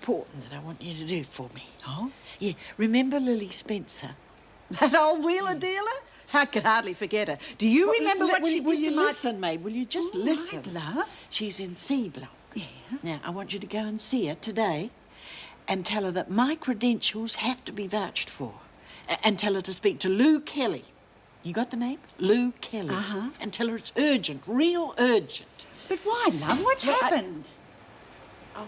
important that I want you to do for me. Oh? Yeah, remember Lily Spencer? That old wheeler dealer? I can hardly forget her. Do you remember what she did Will you to my... listen, Maid? Will you just listen? Right, love. She's in C block. Yeah. Now, I want you to go and see her today and tell her that my credentials have to be vouched for. And tell her to speak to Lou Kelly. You got the name? Lou Kelly. Uh-huh. And tell her it's urgent, real urgent. But why, love? What's happened? Oh,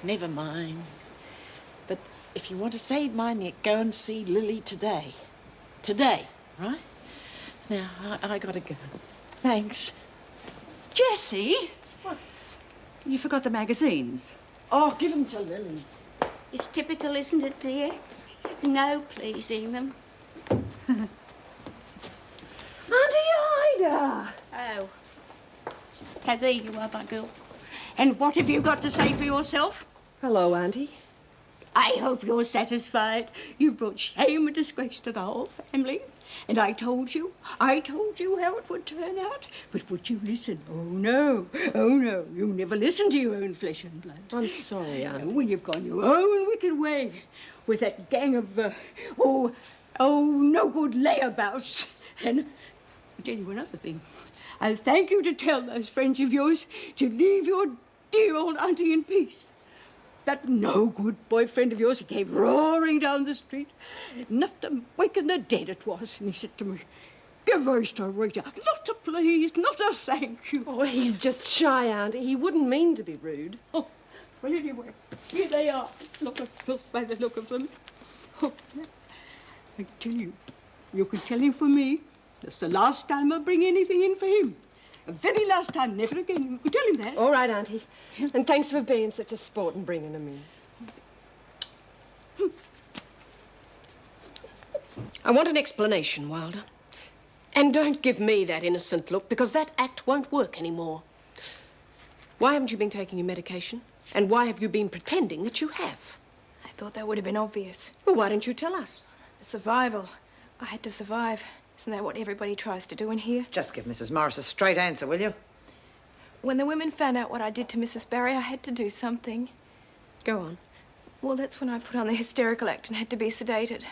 never mind. But if you want to save my neck, go and see Lily today. Today, right? Now, I gotta go. Thanks. Jessie? What? You forgot the magazines. Oh, give them to Lily. It's typical, isn't it, dear? No pleasing them. Auntie Ida! Oh. So there you are, my girl. And what have you got to say for yourself? Hello, Auntie. I hope you're satisfied. You brought shame and disgrace to the whole family. And I told you how it would turn out. But would you listen? Oh, no. You never listen to your own flesh and blood. I'm sorry, Auntie. And when you've gone your own wicked way with that gang of, no good layabouts. And I'll tell you another thing. I'll thank you to tell those friends of yours to leave your dear old auntie in peace. That no-good boyfriend of yours, he came roaring down the street, enough to waken the dead it was, and he said to me, "Give us to Rita, not a please, not a thank you." Oh, he's just shy, Auntie. He wouldn't mean to be rude. Oh, well, anyway, here they are. Look at filth by the look of them. Oh, I tell you, you can tell him for me, that's the last time I bring anything in for him. The very last time, never again. You can tell him that. All right, Auntie. And thanks for being such a sport and bringing him in. I want an explanation, Wilder. And don't give me that innocent look, because that act won't work anymore. Why haven't you been taking your medication? And why have you been pretending that you have? I thought that would have been obvious. Well, why don't you tell us? Survival. I had to survive. Isn't that what everybody tries to do in here? Just give Mrs. Morris a straight answer, will you? When the women found out what I did to Mrs. Barry, I had to do something. Go on. Well, that's when I put on the hysterical act and had to be sedated.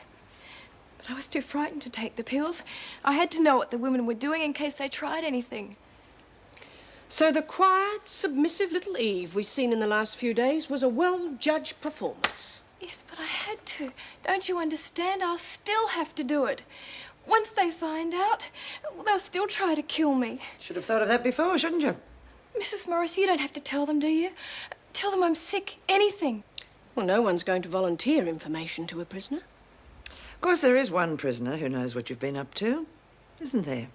But I was too frightened to take the pills. I had to know what the women were doing in case they tried anything. So the quiet, submissive little Eve we've seen in the last few days was a well-judged performance. Yes, but I had to. Don't you understand? I'll still have to do it. Once they find out, they'll still try to kill me. Should have thought of that before, shouldn't you? Mrs. Morris, you don't have to tell them, do you? Tell them I'm sick. Anything. Well, no one's going to volunteer information to a prisoner. Of course, there is one prisoner who knows what you've been up to, isn't there?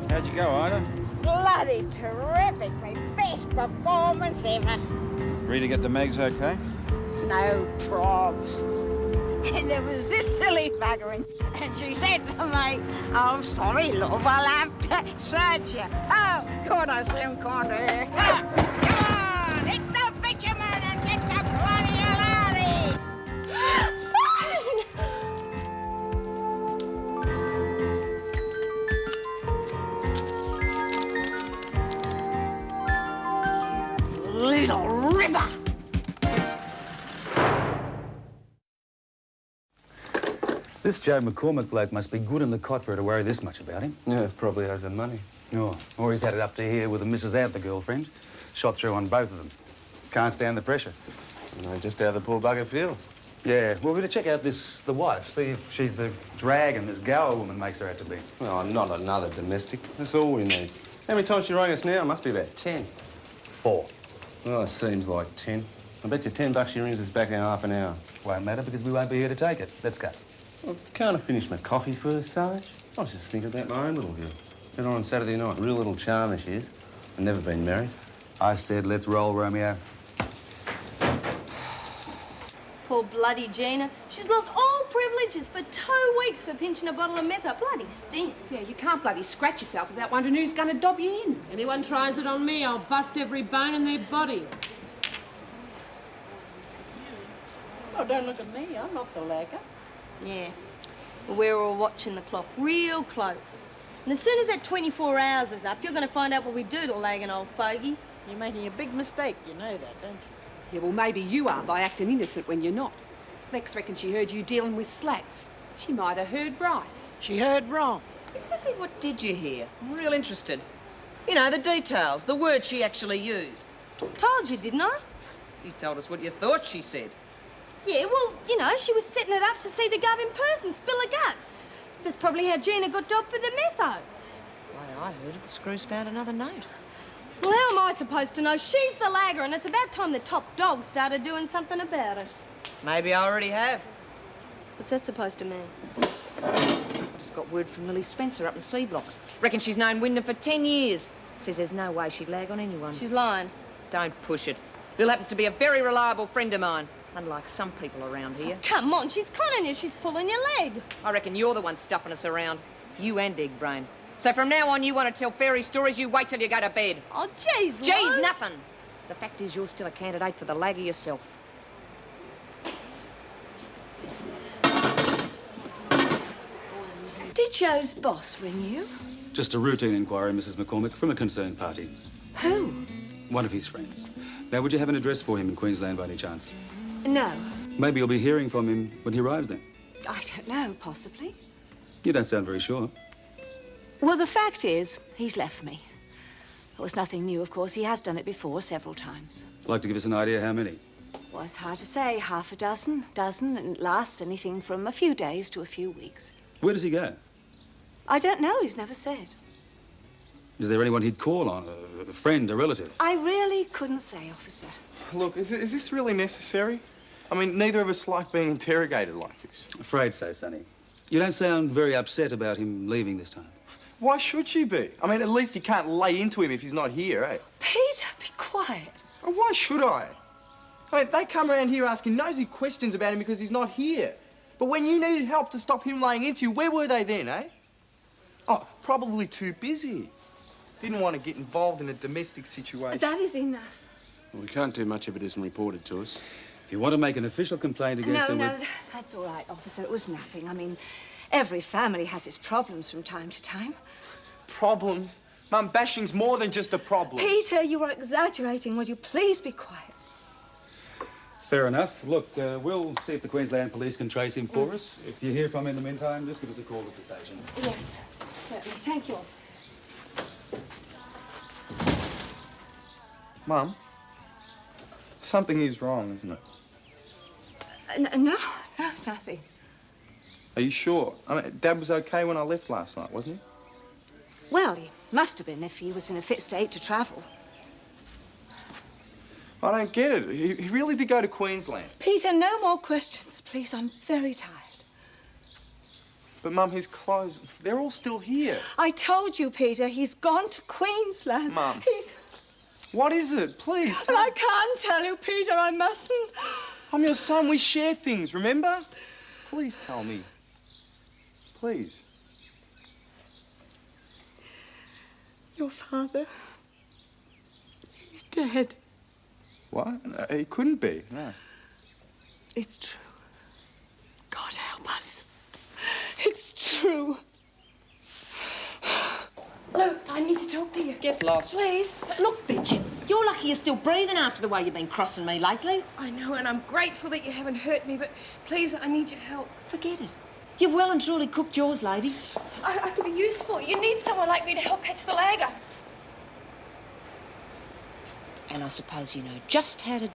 How'd you go, Ida? Bloody terrific. My best performance ever. Rita get the mags okay? No probs. And there was this silly buggering, and she said to me, "Oh, sorry, love, I'll have to search you." Oh, God, I soon can't hear. Come on, hit the bitumen and get the bloody hell out of here. Little river. This Joe McCormick bloke must be good in the cot for her to worry this much about him. Yeah, probably owes her money. Oh, or he's had it up to here with the missus and the girlfriend. Shot through on both of them. Can't stand the pressure. No, just how the poor bugger feels. Yeah, well, we're going to check out the wife, see if she's the dragon this Gower woman makes her out to be. Well, not another domestic. That's all we need. How many times she rang us now? Must be about 10. 4. Well, it seems like 10. I bet you $10 she rings us back in half an hour. Won't matter because we won't be here to take it. Let's go. Well, can't I finish my coffee first, Sarge? I was just thinking about my own little girl. Met her on Saturday night. Real little charmer she is. And never been married. I said, let's roll, Romeo. Poor bloody Gina. She's lost all privileges for 2 weeks for pinching a bottle of meth. That bloody stinks. Yeah, you can't bloody scratch yourself without wondering who's going to dob you in. Anyone tries it on me, I'll bust every bone in their body. Oh, don't look at me. I'm not the lagger. Yeah. Well, we're all watching the clock real close. And as soon as that 24 hours is up, you're going to find out what we do to lagging old fogies. You're making a big mistake, you know that, don't you? Yeah, well, maybe you are by acting innocent when you're not. Lex reckons she heard you dealing with slats. She might have heard right. She heard wrong. Exactly what did you hear? I'm real interested. You know, the details, the words she actually used. Told you, didn't I? You told us what you thought she said. Yeah, well, you know, she was setting it up to see the gov in person spill her guts. That's probably how Gina got dobbed for the metho. Why, I heard it, the screws found another note. Well, how am I supposed to know? She's the lagger, and it's about time the top dog started doing something about it. Maybe I already have. What's that supposed to mean? Just got word from Lily Spencer up in C Block. Reckon she's known Wyndham for 10 years. Says there's no way she'd lag on anyone. She's lying. Don't push it. Lil happens to be a very reliable friend of mine, unlike some people around here. Oh, come on, she's conning you. She's pulling your leg. I reckon you're the one stuffing us around. You and Egg Brain. So from now on, you want to tell fairy stories, you wait till you go to bed. Oh, jeez, Geez, Lo. nothing. The fact is, you're still a candidate for the lagger yourself. Did Joe's boss ring you? Just a routine inquiry, Mrs. McCormick, from a concerned party. Who? One of his friends. Now, would you have an address for him in Queensland by any chance? No. Maybe you'll be hearing from him when he arrives then. I don't know, possibly. You don't sound very sure. Well, the fact is, he's left me. It was nothing new, of course. He has done it before several times. Like to give us an idea how many? Well, it's hard to say. Half a dozen, and it lasts anything from a few days to a few weeks. Where does he go? I don't know. He's never said. Is there anyone he'd call on? A friend, a relative? I really couldn't say, officer. Look, is this really necessary? I mean, neither of us like being interrogated like this. Afraid so, Sonny. You don't sound very upset about him leaving this time. Why should you be? I mean, at least you can't lay into him if he's not here, eh? Peter, be quiet. And why should I? I mean, they come around here asking nosy questions about him because he's not here. But when you needed help to stop him laying into you, where were they then, eh? Oh, probably too busy. Didn't want to get involved in a domestic situation. That is enough. Well, we can't do much if it isn't reported to us. If you want to make an official complaint against him... No, that's all right, officer. It was nothing. I mean, every family has its problems from time to time. Problems? Mum, bashing's more than just a problem. Peter, you are exaggerating. Would you please be quiet? Fair enough. Look, we'll see if the Queensland Police can trace him for us. If you hear from him in the meantime, just give us a call at the station. Yes, certainly. Thank you, officer. Mum, something is wrong, isn't it? No, nothing. Are you sure? I mean, Dad was okay when I left last night, wasn't he? Well, he must have been if he was in a fit state to travel. I don't get it. He really did go to Queensland. Peter, no more questions, please. I'm very tired. But, Mum, his clothes, they're all still here. I told you, Peter, he's gone to Queensland. Mum. He's... What is it? Please tell I can't tell you, Peter. I mustn't. I'm your son. We share things, remember? Please tell me. Please. Your father, he's dead. What? No, he couldn't be, no. It's true. God help us. It's true. Look, I need to talk to you. Get lost. Please. Look, bitch, you're lucky you're still breathing after the way you've been crossing me lately. I know, and I'm grateful that you haven't hurt me, but please, I need your help. Forget it. You've well and truly cooked yours, lady. I could be useful. You need someone like me to help catch the lagger. And I suppose you know just how to